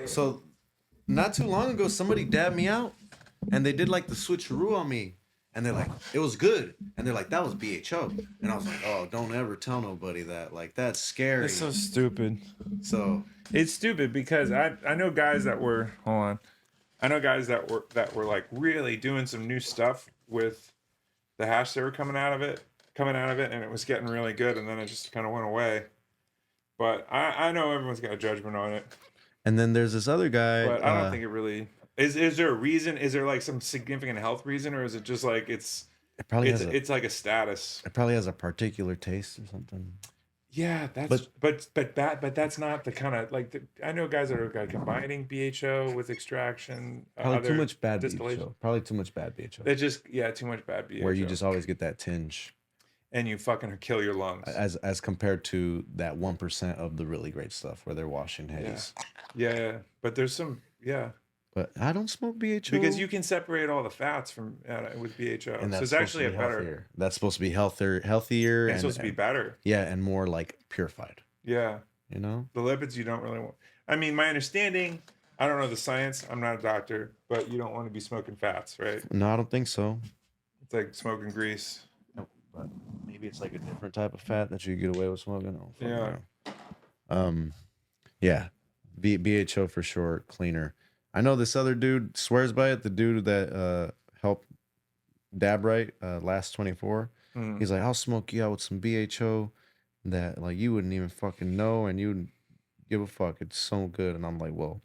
So not too long ago, somebody dabbed me out, and they did like the switcheroo on me, and they're like, it was good, and they're like, that was BHO, and I was like, oh, don't ever tell nobody that, like that's scary. That's so stupid. So It's stupid because I know guys that were I know guys that were like really doing some new stuff with the hash they were coming out of it, and it was getting really good, and then it just kind of went away. But I know everyone's got a judgment on it. And then there's this other guy. But I don't think it really is. Is there a reason? Is there like some significant health reason, or is it just like it's like a status? It probably has a particular taste or something. Yeah, that's but that's not the kind of like I know guys that are like combining BHO with extraction. Probably too much bad BHO. Probably too much bad BHO. They just too much bad BHO. Where you just always get that tinge. And you fucking kill your lungs. As compared to that 1% of the really great stuff where they're washing headies. Yeah. But there's some, But I don't smoke BHO. Because you can separate all the fats from with BHO. And so it's actually a better. That's supposed to be healthier. And it's supposed to be better. Yeah, and more like purified. Yeah. You know? The lipids you don't really want. I mean, my understanding, I don't know the science. I'm not a doctor, but you don't want to be smoking fats, right? No, I don't think so. It's like smoking grease. But maybe it's like a different type of fat that you get away with smoking. Yeah. BHO for sure, cleaner. I know this other dude swears by it. The dude that helped Dab Right, last 24. He's like, I'll smoke you out with some BHO that like you wouldn't even fucking know, and you wouldn't give a fuck. It's so good. And I'm like, well,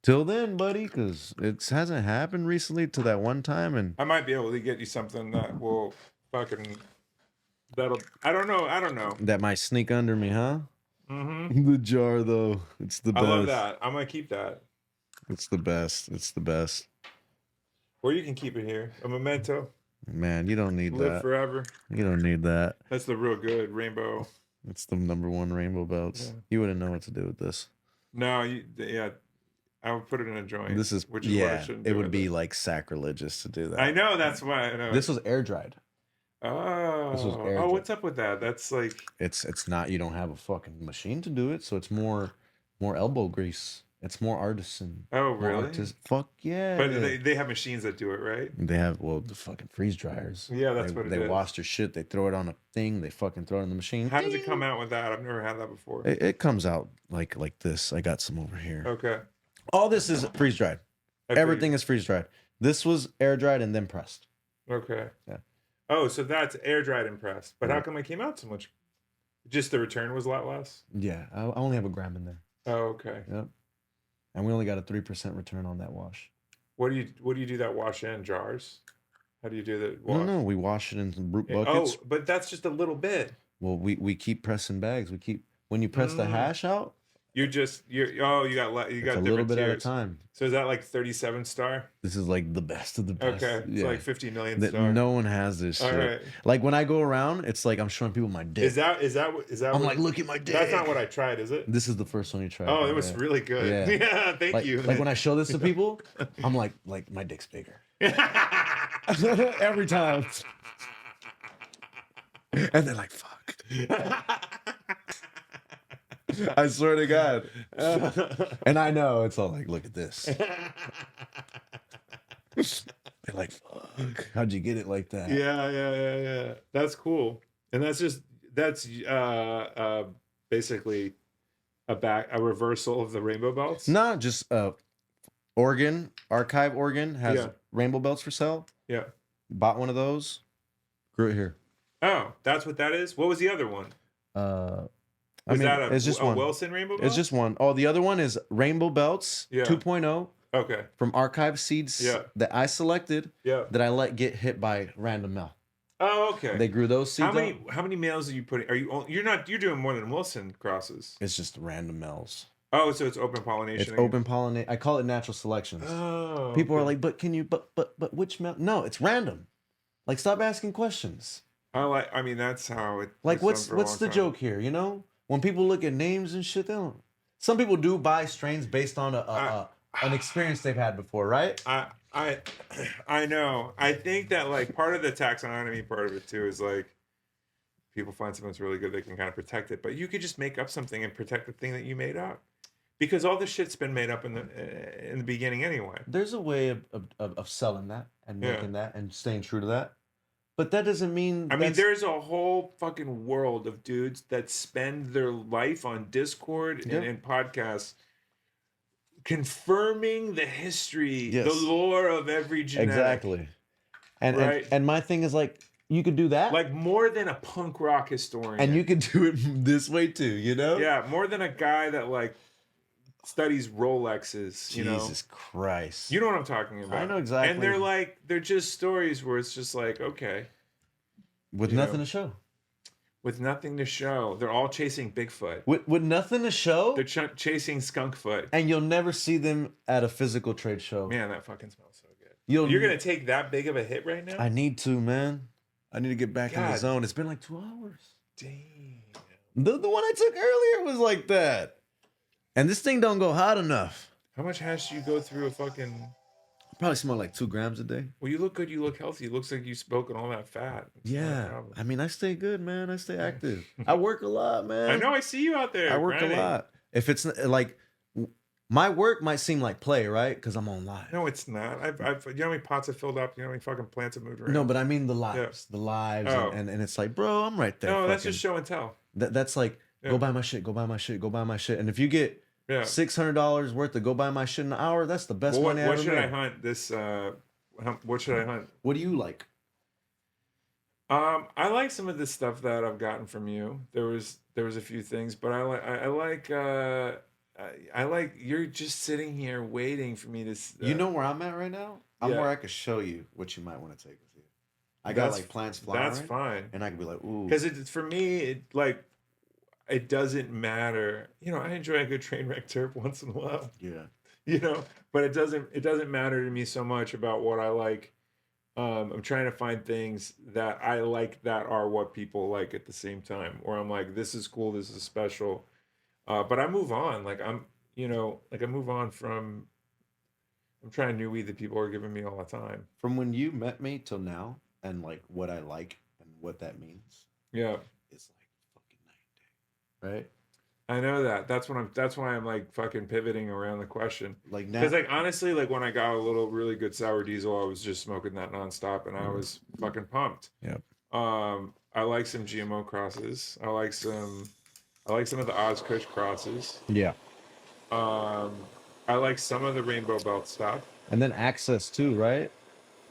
till then, buddy, because it hasn't happened recently to that one time. And I might be able to get you something that will fucking. I don't know. That might sneak under me, huh? Mm-hmm. The jar, though. It's the best. I love that. I'm going to keep that. It's the best. It's the best. Or you can keep it here. A memento. Man, you don't need that. Live forever. You don't need that. That's the real good rainbow. It's the #1 rainbow belts. Yeah. You wouldn't know what to do with this. No, I would put it in a joint. This is, which is what I shouldn't do. It would be like sacrilegious to do that. I know, that's why I know. This was air dried. Oh, what's up with that? That's like it's not. You don't have a fucking machine to do it, so it's more elbow grease. It's more artisan. Oh, really? Fuck yeah. But they have machines that do it, right? They have the fucking freeze dryers. Yeah, that's what it is. They wash their shit. They throw it on a thing. They fucking throw it in the machine. How does it come out with that? I've never had that before. It comes out like this. I got some over here. Okay. All this is freeze dried. Everything is freeze dried. This was air dried and then pressed. Okay. Yeah. Oh, so that's air dried and pressed. But how come it came out so much? Just the return was a lot less? Yeah. I only have a gram in there. Oh, okay. Yep. And we only got a 3% return on that wash. What do you do that wash in jars? How do you do the wash? No, we wash it in some buckets. Oh, but that's just a little bit. Well, we keep pressing bags. When you press the hash out, you got a little bit tiers. at a time. So is that like 37 star? This is like the best of the best. Okay, it's like 50 million star. No one has this shit. Right. Like when I go around, it's like I'm showing people my dick. Is that? I'm like, look at my dick. That's not what I tried, is it? This is the first one you tried. Oh, it was really good. Yeah, thank you. Like when I show this to people, I'm like my dick's bigger. Every time. And they're like, fuck. I swear to God. And I know it's all like, look at this. They're like, fuck, how'd you get it like that? Yeah. That's cool. And that's basically a reversal of the rainbow belts? No, just Archive Oregon has rainbow belts for sale. Yeah. Bought one of those. Grew it here. Oh, that's what that is? What was the other one? It's just one. Wilson rainbow belt? It's just one. Oh, the other one is Rainbow Belts 2.0. Okay. From Archive Seeds that I selected that I let get hit by random mail. Oh, okay. They grew those seeds. How many males are you putting? You're doing more than Wilson crosses. It's just random males. Oh, so it's open pollination. It's open pollination. I call it natural selections. Oh. People are like, but can you but which male? No, it's random. Like, stop asking questions. That's how it. Like, what's the joke here? You know, when people look at names and shit, they don't. Some people do buy strains based on an experience they've had before, right? I know. I think that like part of the taxonomy part of it too is like people find something that's really good, they can kind of protect it, but you could just make up something and protect the thing that you made up. because all this shit's been made up in the beginning anyway. There's a way of selling that and Yeah. making that and staying true to that. But that doesn't mean I mean, there's a whole fucking world of dudes that spend their life on Discord Yep. and podcasts confirming the history, Yes. the lore of every genetic. Exactly. And, Right? and my thing is like, you could do that. Like more than a punk rock historian. And you could do it this way too, you know? Yeah, more than a guy that like studies Rolexes, you know? Jesus Christ. You know what I'm talking about. I know exactly. And they're just stories where it's just like, okay. With you nothing know. to show. With nothing to show. They're all chasing Bigfoot. With nothing to show. They're chasing Skunkfoot. And you'll never see them at a physical trade show. Man, that fucking smells so good. You're going to take that big of a hit right now? I need to, man. I need to get back in the God. zone. It's been like 2 hours. Damn. The one I took earlier was like that. And this thing don't go hot enough. How much hash do you go through a fucking... I probably smoke like 2 grams a day. Well, you look good. You look healthy. It looks like you smoking all that fat. It's not a Yeah. problem. I mean, I stay good, man. I stay active. I work a lot, man. I know. I see you out there. I work grinding. a lot. If it's like... My work might seem like play, right? Because I'm on live. No, it's not. You know how many pots have filled up? You know how many fucking plants have moved around? No, but I mean the lives. The lives. Oh. And it's like, bro, I'm right there. No, that's fucking- just show and tell. That's like, Yeah. go buy my shit, go buy my shit, go buy my shit. And if you get Yeah. $600 worth of go buy my shit in an hour, that's the best Well, money I what ever should I made. hunt this? What should I hunt? What do you like? I like some of the stuff that I've gotten from you. There was a few things, but I like you're just sitting here waiting for me to. You know where I'm at right now? I'm yeah. where I could show you what you might want to take with you. I got like plants flowering. That's fine. And I could be like, ooh. Because for me, it doesn't matter. You know, I enjoy a good train wreck terp once in a while. Yeah. You know, but it doesn't matter to me so much about what I like. I'm trying to find things that I like that are what people like at the same time. Or I'm like, this is cool, this is special. But I move on. I move on from. I'm trying new weed that people are giving me all the time. From when you met me till now, and like what I like and what that means, Yeah, it's like fucking night and day, right? I know that. That's why I'm like fucking pivoting around the question. Like now, Because like honestly, like when I got a little really good sour diesel, I was just smoking that nonstop, and I was fucking pumped. Yep. I like some GMO crosses. I like some of the Oz Kush crosses. yeah. I like some of the Rainbow Belt stuff. And then access too, right?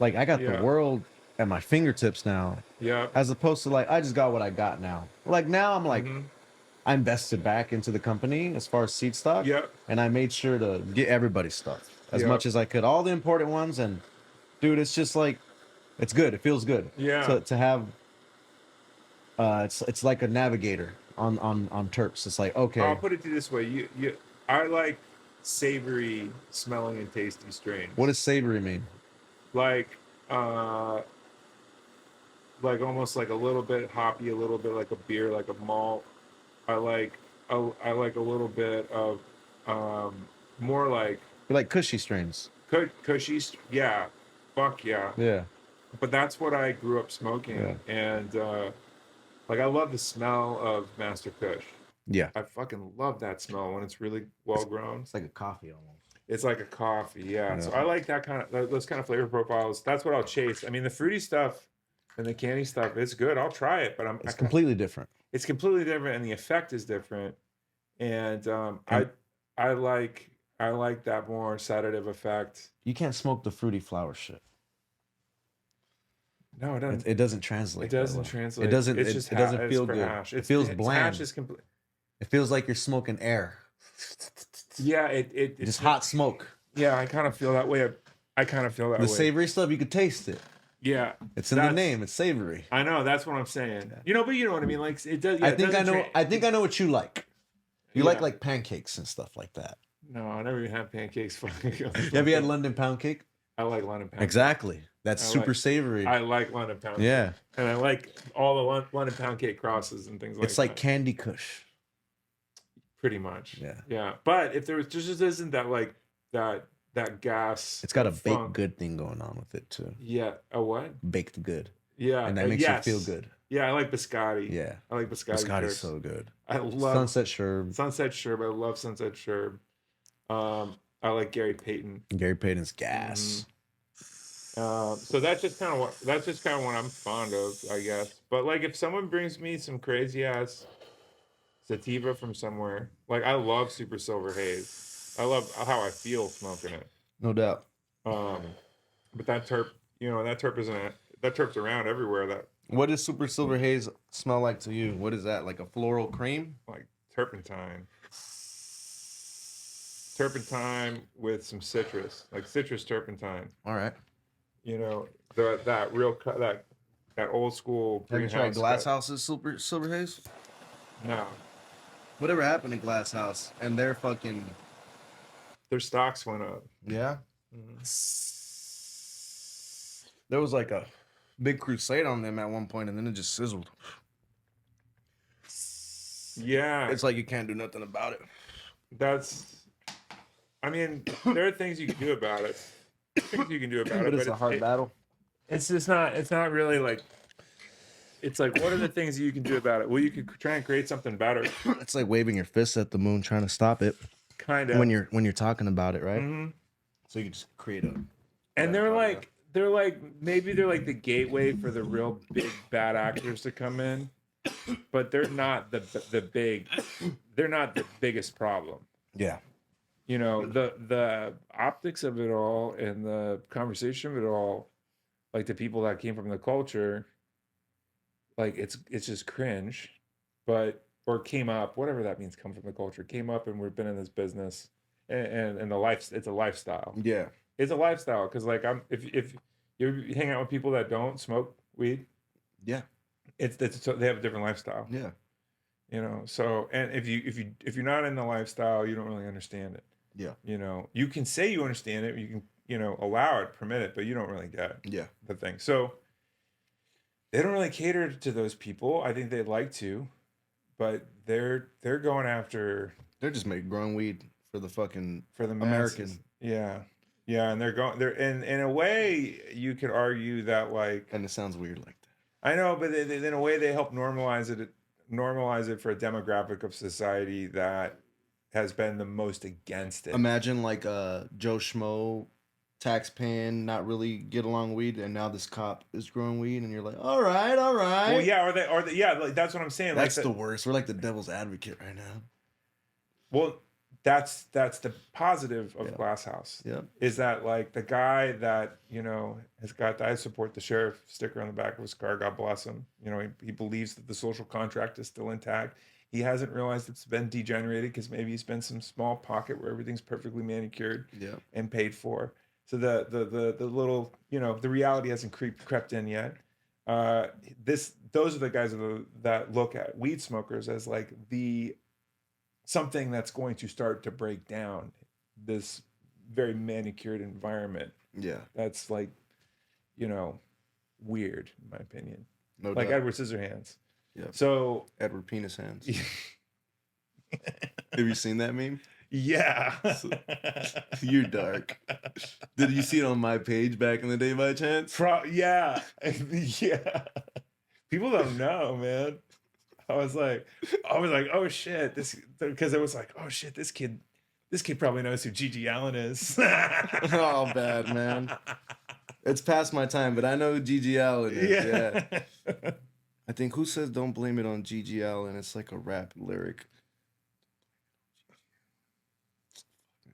Like I got Yeah. the world at my fingertips now, Yeah. as opposed to like I just got what I got now. Like now I'm like I invested back into the company as far as seed stock. Yep. And I made sure to get everybody's stuff as Yep. much as I could, all the important ones. And dude, it's just like it's good. It feels good. Yeah. To have. It's like a navigator on terps. It's like okay. I'll put it this way: I like savory smelling and tasty strains. What does savory mean? Like almost like a little bit hoppy, a little bit like a beer, like a malt. I like a little bit of more like You like cushy strains. cushy. Yeah, fuck yeah. Yeah. But that's what I grew up smoking, Yeah. and like I love the smell of Master Kush. Yeah. I fucking love that smell when it's really well grown. It's like a coffee almost. It's like a coffee, yeah. Yeah. So I like that those kind of flavor profiles. That's what I'll chase. I mean, the fruity stuff and the candy stuff, it's good. I'll try it, but It's completely different. it's completely different, and the effect is different. And I like that more sedative effect. You can't smoke the fruity flower shit. No, it doesn't. It doesn't translate. It that doesn't way. translate. It doesn't. It's It, just it doesn't it's feel for good. hash. It feels Hash bland. is complete. It feels like you're smoking air. Yeah, it's Just hot smoke. Yeah, I kind of feel that way. I kind of feel that The way. savory stuff, you could taste it. Yeah, It's in the that's- name. It's savory. I know. That's what I'm saying. You know, but you know what I mean. Like it does. Yeah, I it think I doesn't know. I think I know what you like. You Yeah. like pancakes and stuff like that. No, I never even had pancakes. Have you had London pound cake? I like London pound. Exactly. That's I super like- savory. I like London pound. Cake. Yeah. And I like all the London pound cake crosses and things like that. It's like Candy Kush. pretty much. Yeah. Yeah. But if there was just isn't that like that gas. It's got a funk. baked good thing going on with it too. Yeah. A what? Baked good. Yeah. And that makes yes. you feel good. Yeah, I like biscotti. Yeah. I like biscotti. Biscotti's chips. so good. I love Sunset Sherb. Sunset Sherb. I love Sunset Sherb. I like Gary Payton. Gary Payton's gas. So that's just kind of what I'm fond of, I guess. But like, if someone brings me some crazy ass sativa from somewhere, like I love Super Silver Haze. I love how I feel smoking it. No doubt. But that terp, that terp's around everywhere. That What does Super Silver Haze smell like to you? What is that? Like a floral cream? like turpentine with some citrus, like citrus turpentine. All right. You know, that old school. Have you tried Glass House's Silver Haze? No. Whatever happened to Glass House? And they're fucking... Their stocks went up. Yeah? There was like a big crusade on them at one point, and then it just sizzled. Yeah. It's like you can't do nothing about it. I mean, there are things you can do about it. But it's a hard battle. It's not really like, it's like, what are the things that you can do about it? Well, you could try and create something better. It's like waving your fist at the moon trying to stop it. Kind of. When you're talking about it, right? Mm-hmm. So you can just create a... And they're like maybe they're like the gateway for the real big bad actors to come in, but they're not they're not the biggest problem. Yeah. You know, the optics of it all and the conversation of it all, like the people that came from the culture, like it's just cringe, or came up, whatever that means, come from the culture, came up and we've been in this business, and the life, it's a lifestyle. Yeah. It's a lifestyle, because like if you hang out with people that don't smoke weed, Yeah. they have a different lifestyle. Yeah. You know, so, and if you're not in the lifestyle, you don't really understand it. Yeah. You know, you can say you understand it, you can, you know, allow it, permit it, but you don't really get the thing. So they don't really cater to those people. I think they'd like to, but they're going after. They're just growing weed for the American. Yeah, and they're in a way you could argue that, like, and it sounds weird like that. I know, but in a way they help normalize it for a demographic of society that has been the most against it. Imagine like Joe Schmo, tax paying, not really get along weed, and now this cop is growing weed, and you're like, all right. Well, yeah, or they, yeah, like that's what I'm saying. That's like the worst. We're like the devil's advocate right now. Well, that's the positive of Glass House. Yeah. Is that like the guy that, you know, has got the I support the sheriff sticker on the back of his car, God bless him. You know, he believes that the social contract is still intact. He hasn't realized it's been degenerated because maybe he's been some small pocket where everything's perfectly manicured and paid for. So the little, you know, the reality hasn't crept in yet. Those are the guys that look at weed smokers as like something that's going to start to break down this very manicured environment. Yeah. That's like, you know, weird, in my opinion. No like doubt. Edward Scissorhands. Yeah. So Edward Penis Hands. Have you seen that meme? Yeah. You're dark. Did you see it on my page back in the day by chance? Yeah. Yeah. People don't know, man. I was like, oh shit, because it was like, oh shit, this kid probably knows who Gigi Allen is. Oh, bad, man. It's past my time, but I know who Gigi Allen is. Yeah. I think who says don't blame it on Gigi Allen? It's like a rap lyric.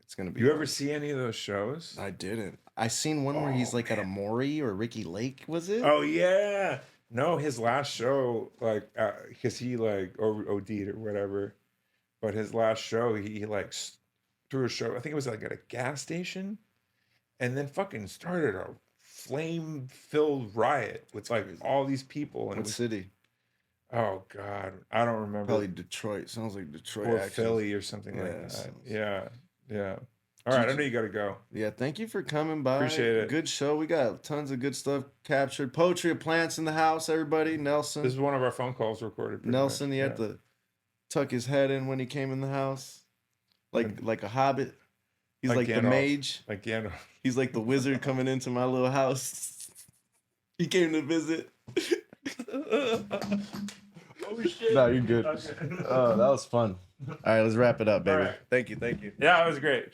It's gonna be. You ever see any of those shows? I didn't. I seen one where he's like at a Maury or Ricky Lake. Was it? Oh yeah. No, his last show, like, because he like OD'd or whatever, but his last show, he like threw a show. I think it was like at a gas station, and then fucking started a flame-filled riot with like all these people. And what city? Oh God, I don't remember. Probably Detroit. Sounds like Detroit. Or Philly or something like that. Yeah. All right, I know you got to go. Yeah, thank you for coming by. Appreciate it. Good show. We got tons of good stuff captured. Poetry of Plants in the house, everybody. Nelson. This is one of our phone calls recorded. Nelson, he had to tuck his head in when he came in the house. Like a hobbit. He's like the mage. Like Gandalf. He's like the wizard coming into my little house. He came to visit. Oh, shit. No, you're good. Okay. That was fun. All right, let's wrap it up, baby. All right. Thank you. Yeah, it was great.